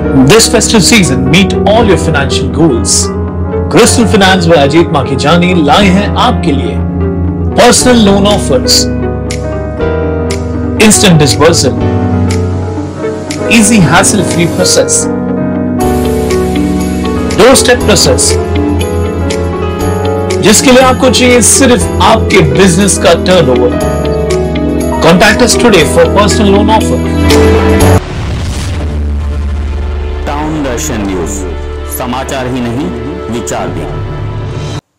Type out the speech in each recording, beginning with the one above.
This festive season, meet all your financial goals. Crystal Finance व अजीत माखीजानी लाए हैं आपके लिए personal loan offers, instant disbursal, easy hassle free process, door step process, जिसके लिए आपको चाहिए सिर्फ आपके बिजनेस का turnover. Contact us today for personal loan offer. Town Darshan news, समाचार ही नहीं विचार भी।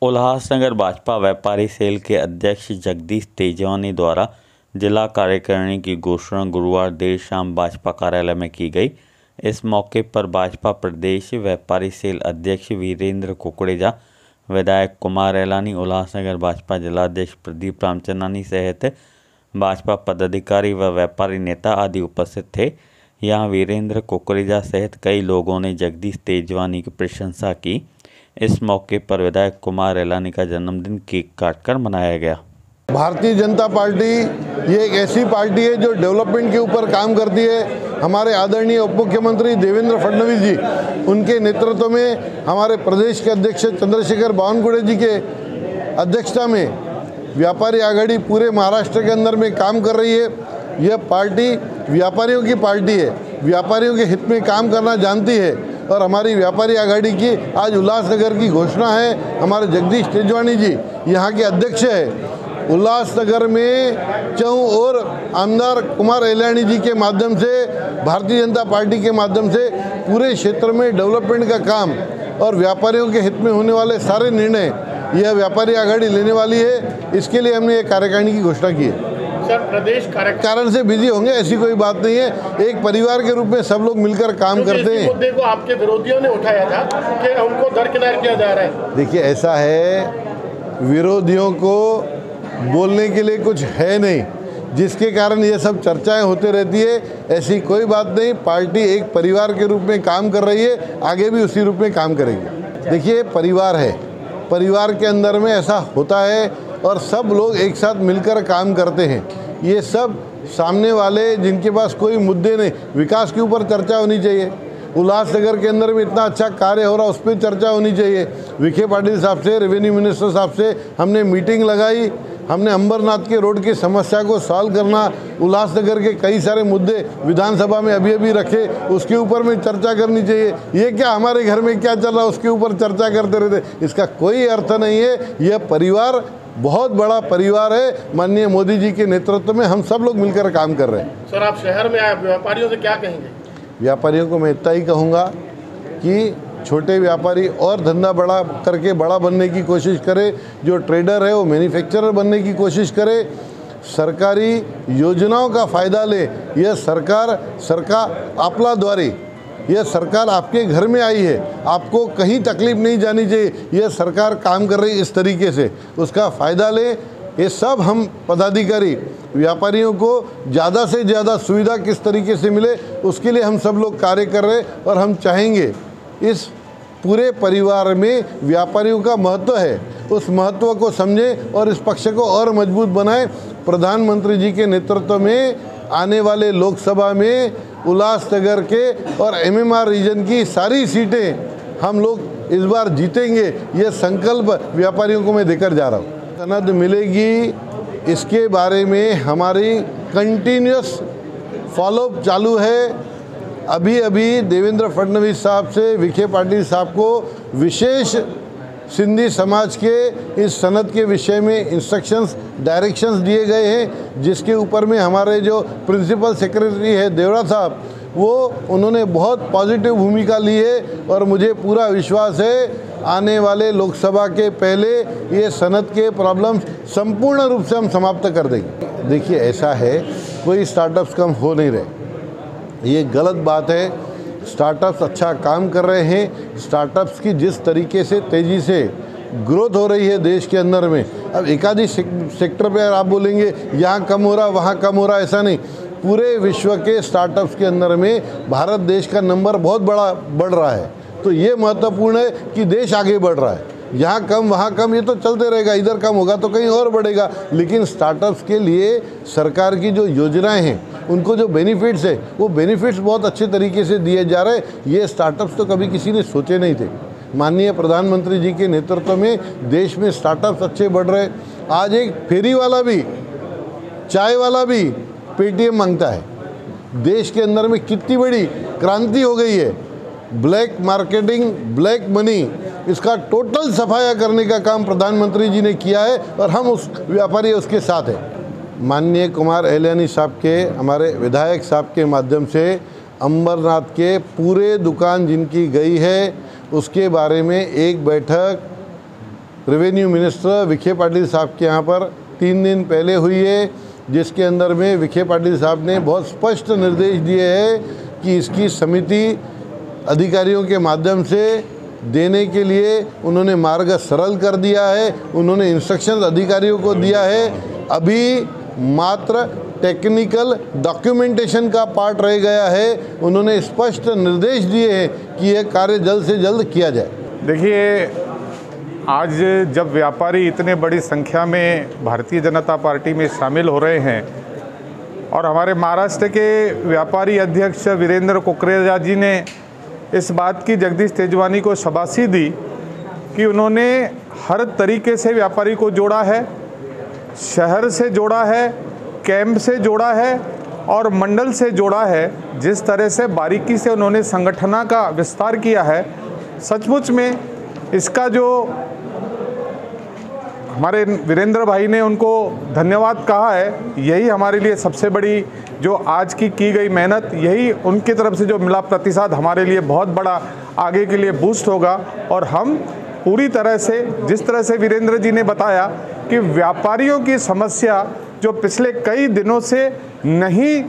उल्लासनगर भाजपा व्यापारी सेल के अध्यक्ष जगदीश तेजवानी द्वारा जिला कार्यकारिणी की घोषणा गुरुवार देर शाम भाजपा कार्यालय में की गई। इस मौके पर भाजपा प्रदेश व्यापारी सेल अध्यक्ष वीरेंद्र कुकरेजा, विधायक कुमार एलानी, उल्लासनगर भाजपा जिलाध्यक्ष प्रदीप रामचंदानी सहित भाजपा पदाधिकारी व व्यापारी नेता आदि उपस्थित थे। यहाँ वीरेंद्र कुकरेजा सहित कई लोगों ने जगदीश तेजवानी की प्रशंसा की। इस मौके पर विधायक कुमार एलानी का जन्मदिन केक काटकर मनाया गया। भारतीय जनता पार्टी ये एक ऐसी पार्टी है जो डेवलपमेंट के ऊपर काम करती है। हमारे आदरणीय उप मुख्यमंत्री देवेंद्र फडणवीस जी, उनके नेतृत्व में हमारे प्रदेश के अध्यक्ष चंद्रशेखर बावनकुळे जी के अध्यक्षता में व्यापारी आघाड़ी पूरे महाराष्ट्र के अंदर में काम कर रही है। यह पार्टी व्यापारियों की पार्टी है, व्यापारियों के हित में काम करना जानती है और हमारी व्यापारी आघाड़ी की आज उल्लासनगर की घोषणा है। हमारे जगदीश तेजवानी जी यहाँ के अध्यक्ष है। उल्लासनगर में चौं और आमदार कुमार एलानी जी के माध्यम से, भारतीय जनता पार्टी के माध्यम से पूरे क्षेत्र में डेवलपमेंट का काम और व्यापारियों के हित में होने वाले सारे निर्णय यह व्यापारी आघाड़ी लेने वाली है। इसके लिए हमने ये कार्यकारिणी की घोषणा की है। सर, प्रदेश कारण से बिजी होंगे ऐसी कोई बात नहीं है। एक परिवार के रूप में सब लोग मिलकर काम करते हैं। मुद्दे को आपके विरोधियों ने उठाया था कि उनको दरकिनार किया जा रहा है। देखिए, ऐसा है, विरोधियों को बोलने के लिए कुछ है नहीं, जिसके कारण ये सब चर्चाएं होते रहती है। ऐसी कोई बात नहीं। पार्टी एक परिवार के रूप में काम कर रही है, आगे भी उसी रूप में काम करेगी। देखिए, परिवार है, परिवार के अंदर में ऐसा होता है और सब लोग एक साथ मिलकर काम करते हैं। ये सब सामने वाले जिनके पास कोई मुद्दे नहीं, विकास के ऊपर चर्चा होनी चाहिए। उल्लासनगर के अंदर में इतना अच्छा कार्य हो रहा, उस पर चर्चा होनी चाहिए। विखे पाटिल साहब से, रेवेन्यू मिनिस्टर साहब से हमने मीटिंग लगाई। हमने अंबरनाथ के रोड की समस्या को सॉल्व करना, उल्लासनगर के कई सारे मुद्दे विधानसभा में अभी रखे, उसके ऊपर में चर्चा करनी चाहिए। ये क्या हमारे घर में क्या चल रहा है उसके ऊपर चर्चा करते रहते, इसका कोई अर्थ नहीं है। यह परिवार बहुत बड़ा परिवार है। माननीय मोदी जी के नेतृत्व में हम सब लोग मिलकर काम कर रहे हैं। सर, आप शहर में आए, व्यापारियों से क्या कहेंगे? व्यापारियों को मैं इतना ही कहूँगा कि छोटे व्यापारी और धंधा बड़ा करके बड़ा बनने की कोशिश करे। जो ट्रेडर है वो मैन्युफैक्चरर बनने की कोशिश करे। सरकारी योजनाओं का फ़ायदा ले। यह सरकार आपल्याद्वारे, यह सरकार आपके घर में आई है, आपको कहीं तकलीफ नहीं जानी चाहिए। यह सरकार काम कर रही इस तरीके से, उसका फ़ायदा ले। ये सब हम पदाधिकारी व्यापारियों को ज़्यादा से ज़्यादा सुविधा किस तरीके से मिले, उसके लिए हम सब लोग कार्य कर रहे हैं। और हम चाहेंगे इस पूरे परिवार में व्यापारियों का महत्व है, उस महत्व को समझें और इस पक्ष को और मजबूत बनाएं। प्रधानमंत्री जी के नेतृत्व में आने वाले लोकसभा में उल्लासनगर के और MMR रीजन की सारी सीटें हम लोग इस बार जीतेंगे। यह संकल्प व्यापारियों को मैं देकर जा रहा हूँ। सनद मिलेगी, इसके बारे में हमारी कंटिन्यूस फॉलोअप चालू है। अभी देवेंद्र फडणवीस साहब से विखे पाटिल साहब को विशेष सिंधी समाज के इस सनद के विषय में इंस्ट्रक्शंस, डायरेक्शंस दिए गए हैं, जिसके ऊपर में हमारे जो प्रिंसिपल सेक्रेटरी है देवरा साहब, वो उन्होंने बहुत पॉजिटिव भूमिका ली है और मुझे पूरा विश्वास है आने वाले लोकसभा के पहले ये सनद के प्रॉब्लम्स संपूर्ण रूप से हम समाप्त कर देंगे। देखिए, ऐसा है, कोई स्टार्टअप्स कम हो नहीं रहे, ये गलत बात है। स्टार्टअप्स अच्छा काम कर रहे हैं। स्टार्टअप्स की जिस तरीके से तेज़ी से ग्रोथ हो रही है देश के अंदर में, अब एकाधी सेक्टर पे आप बोलेंगे यहाँ कम हो रहा, वहाँ कम हो रहा, ऐसा नहीं। पूरे विश्व के स्टार्टअप्स के अंदर में भारत देश का नंबर बहुत बड़ा बढ़ रहा है। तो ये महत्वपूर्ण है कि देश आगे बढ़ रहा है। यहाँ कम वहाँ कम ये तो चलते रहेगा, इधर कम होगा तो कहीं और बढ़ेगा। लेकिन स्टार्टअप्स के लिए सरकार की जो योजनाएं हैं उनको जो बेनिफिट्स है वो बेनिफिट्स बहुत अच्छे तरीके से दिए जा रहे हैं। ये स्टार्टअप्स तो कभी किसी ने सोचे नहीं थे। माननीय प्रधानमंत्री जी के नेतृत्व में देश में स्टार्टअप्स अच्छे बढ़ रहे। आज एक फेरी वाला भी, चाय वाला भी पेटीएम मांगता है। देश के अंदर में कितनी बड़ी क्रांति हो गई है। ब्लैक मार्केटिंग, ब्लैक मनी, इसका टोटल सफाया करने का काम प्रधानमंत्री जी ने किया है और हम उस व्यापारी उसके साथ हैं। माननीय कुमार एलियानी साहब के, हमारे विधायक साहब के माध्यम से अंबरनाथ के पूरे दुकान जिनकी गई है उसके बारे में एक बैठक रेवेन्यू मिनिस्टर विखे पाटिल साहब के यहाँ पर 3 दिन पहले हुई है, जिसके अंदर में विखे पाटिल साहब ने बहुत स्पष्ट निर्देश दिए हैं कि इसकी समिति अधिकारियों के माध्यम से देने के लिए उन्होंने मार्ग सरल कर दिया है। उन्होंने इंस्ट्रक्शंस अधिकारियों को दिया है। अभी मात्र टेक्निकल डॉक्यूमेंटेशन का पार्ट रह गया है। उन्होंने स्पष्ट निर्देश दिए हैं कि यह कार्य जल्द से जल्द किया जाए। देखिए, आज जब व्यापारी इतने बड़ी संख्या में भारतीय जनता पार्टी में शामिल हो रहे हैं और हमारे महाराष्ट्र के व्यापारी अध्यक्ष वीरेंद्र कुकरेजा जी ने इस बात की जगदीश तेजवानी को शाबाशी दी कि उन्होंने हर तरीके से व्यापारी को जोड़ा है, शहर से जोड़ा है, कैंप से जोड़ा है और मंडल से जोड़ा है। जिस तरह से बारीकी से उन्होंने संगठना का विस्तार किया है, सचमुच में इसका जो हमारे वीरेंद्र भाई ने उनको धन्यवाद कहा है, यही हमारे लिए सबसे बड़ी जो आज की गई मेहनत, यही उनकी तरफ से जो मिला प्रतिसाद हमारे लिए बहुत बड़ा आगे के लिए बूस्ट होगा। और हम पूरी तरह से, जिस तरह से वीरेंद्र जी ने बताया कि व्यापारियों की समस्या जो पिछले कई दिनों से नहीं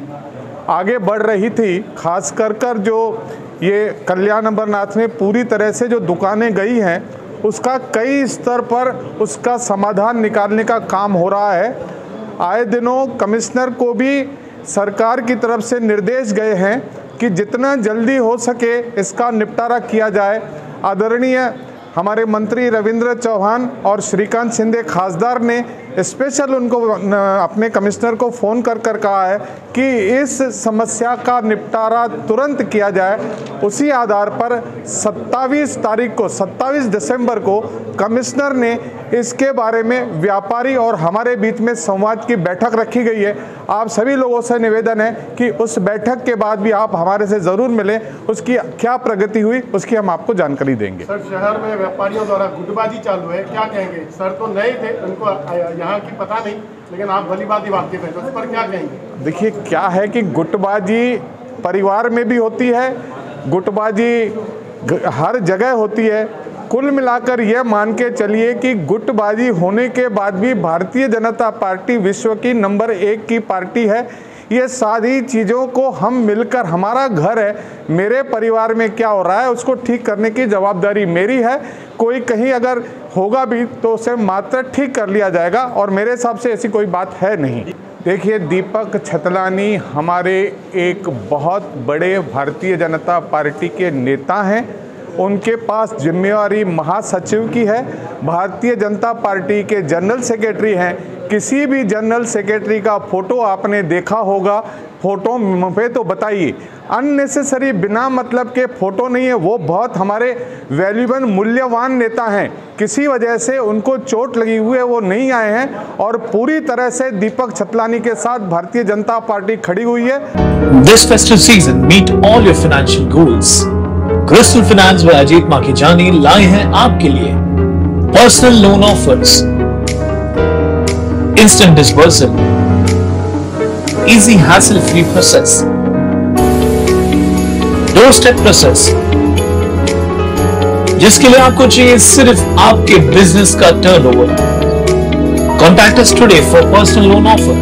आगे बढ़ रही थी, खास कर जो ये कल्याण अंबरनाथ में पूरी तरह से जो दुकानें गई हैं, उसका कई स्तर पर उसका समाधान निकालने का काम हो रहा है। आए दिनों कमिश्नर को भी सरकार की तरफ से निर्देश गए हैं कि जितना जल्दी हो सके इसका निपटारा किया जाए। आदरणीय हमारे मंत्री रविंद्र चौहान और श्रीकांत शिंदे खासदार ने स्पेशल उनको अपने कमिश्नर को फ़ोन कर कहा है कि इस समस्या का निपटारा तुरंत किया जाए। उसी आधार पर 27 दिसंबर को कमिश्नर ने इसके बारे में व्यापारी और हमारे बीच में संवाद की बैठक रखी गई है। आप सभी लोगों से निवेदन है कि उस बैठक के बाद भी आप हमारे से ज़रूर मिलें, उसकी क्या प्रगति हुई उसकी हम आपको जानकारी देंगे। सर, शहर में व्यापारियों द्वारा गुटबाजी चालू है, क्या कहेंगे? सर तो नए थे, उनको यहाँ की पता नहीं, लेकिन आप भली बात ही वाकिफ हैं, तो उस पर क्या कहेंगे? देखिए, क्या है कि गुटबाजी परिवार में भी होती है, गुटबाजी हर जगह होती है। कुल मिलाकर यह मान के चलिए कि गुटबाजी होने के बाद भी भारतीय जनता पार्टी विश्व की नंबर 1 की पार्टी है। ये सारी चीज़ों को हम मिलकर, हमारा घर है, मेरे परिवार में क्या हो रहा है उसको ठीक करने की जवाबदारी मेरी है। कोई कहीं अगर होगा भी तो उसे मात्र ठीक कर लिया जाएगा और मेरे हिसाब से ऐसी कोई बात है नहीं। देखिए, दीपक छतलानी हमारे एक बहुत बड़े भारतीय जनता पार्टी के नेता हैं। उनके पास जिम्मेवारी महासचिव की है। भारतीय जनता पार्टी के जनरल सेक्रेटरी हैं। किसी भी जनरल सेक्रेटरी का फोटो आपने देखा होगा, फोटो पे तो बताइए, अननेसेसरी बिना मतलब के फोटो नहीं है। वो बहुत हमारे वैल्यूबल मूल्यवान नेता हैं। किसी वजह से उनको चोट लगी हुई है, वो नहीं आए हैं और पूरी तरह से दीपक छतलानी के साथ भारतीय जनता पार्टी खड़ी हुई है। This festive season, meet all your financial goals. Crystal finance व अजीत माखीजानी लाए हैं आपके लिए personal loan offers, instant disbursal, easy hassle free process, door step process, जिसके लिए आपको चाहिए सिर्फ आपके बिजनेस का turnover. Contact us today for personal loan offer.